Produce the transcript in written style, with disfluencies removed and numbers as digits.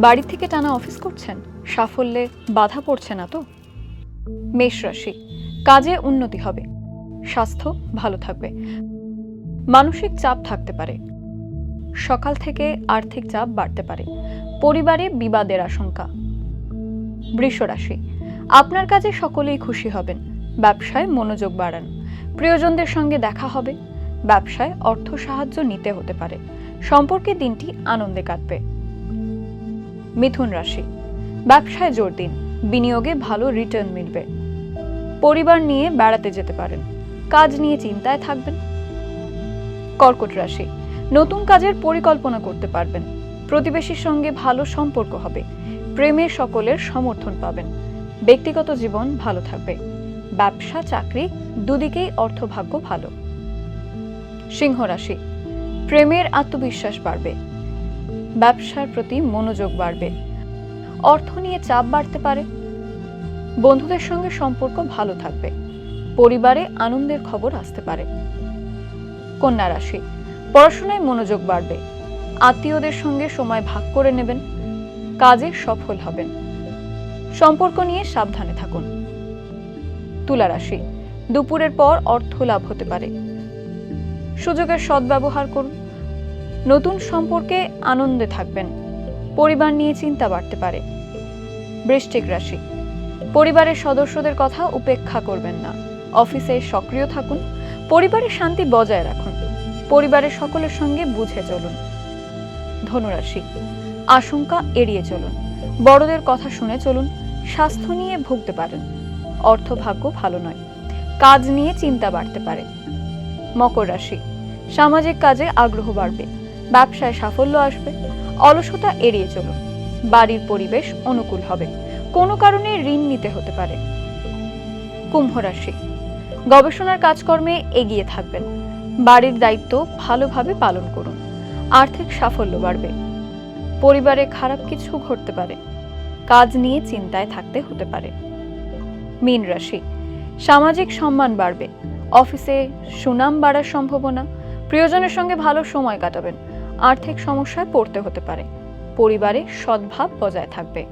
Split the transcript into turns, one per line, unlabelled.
বাড়ি থেকে টানা অফিস করছেন, সাফল্যে বাধা পড়ছে না তো? মেষ রাশি, কাজে উন্নতি হবে, স্বাস্থ্য ভালো থাকবে, মানসিক চাপ থাকতে পারে, সকাল থেকে আর্থিক চাপ বাড়তে পারে, পরিবারে বিবাদের আশঙ্কা। বৃষ রাশি, আপনার কাজে সকলেই খুশি হবেন, ব্যবসায় মনোযোগ বাড়ান, প্রিয়জনদের সঙ্গে দেখা হবে, ব্যবসায় অর্থ সাহায্য নিতে হতে পারে, সম্পর্কে দিনটি আনন্দে কাটবে। মিথুন রাশি, ব্যবসায় জোর দিন, বিনিয়োগে ভালো রিটার্ন মিলবে, পরিবার নিয়ে বেড়াতে যেতে পারেন, কাজ নিয়ে চিন্তায় থাকবেন। কর্কট রাশি, নতুন কাজের পরিকল্পনা করতে পারবেন, প্রতিবেশীর সঙ্গে ভালো সম্পর্ক হবে, প্রেমে সকলের সমর্থন পাবেন, ব্যক্তিগত জীবন ভালো থাকবে, ব্যবসা চাকরি দুদিকেই অর্থভাগ্য ভালো। সিংহ রাশি, প্রেমের আত্মবিশ্বাস বাড়বে, ব্যবসার প্রতি মনোযোগ বাড়বে, অর্থ নিয়ে চাপ বাড়তে পারে, বন্ধুদের সঙ্গে সম্পর্ক ভালো থাকবে, পরিবারে আনন্দের খবর আসতে পারে। কন্যা রাশি, পড়াশোনায় মনোযোগ বাড়বে, আত্মীয়দের সঙ্গে সময় ভাগ করে নেবেন, কাজে সফল হবেন, সম্পর্ক নিয়ে সাবধানে থাকুন। তুলা রাশি, দুপুরের পর অর্থ লাভ হতে পারে, সুযোগের সদ্ব্যবহার করুন, নতুন সম্পর্কে আনন্দে থাকবেন, পরিবার নিয়ে চিন্তা বাড়তে পারে। বৃশ্চিক রাশি, পরিবারের সদস্যদের কথা উপেক্ষা করবেন না, অফিসে সক্রিয় থাকুন, পরিবারের শান্তি বজায় রাখুন, পরিবারের সকলের সঙ্গে বুঝে চলুন। ধনুরাশি, আশঙ্কা এড়িয়ে চলুন, বড়দের কথা শুনে চলুন, স্বাস্থ্য নিয়ে ভুগতে পারেন, অর্থভাগ্য ভালো নয়, কাজ নিয়ে চিন্তা বাড়তে পারে। মকর রাশি, সামাজিক কাজে আগ্রহ বাড়বে, ব্যবসায় সাফল্য আসবে, অলসতা এড়িয়ে চলুন, বাড়ির পরিবেশ অনুকূল হবে, কোনো কারণে ঋণ নিতে হতে পারে। কুম্ভ রাশি, গবেষণার কাজকর্মে এগিয়ে থাকবেন, বাড়ির দায়িত্ব ভালোভাবে পালন করুন, আর্থিক সাফল্য বাড়বে, পরিবারে খারাপ কিছু ঘটতে পারে, কাজ নিয়ে চিন্তায় থাকতে হতে পারে। মীন রাশি, সামাজিক সম্মান বাড়বে, অফিসে সুনাম বাড়ার সম্ভাবনা, প্রিয়জনের সঙ্গে ভালো সময় কাটাবেন, আর্থিক সমস্যায় পড়তে হতে পারে, পরিবারে সদ্ভাব বজায় থাকবে।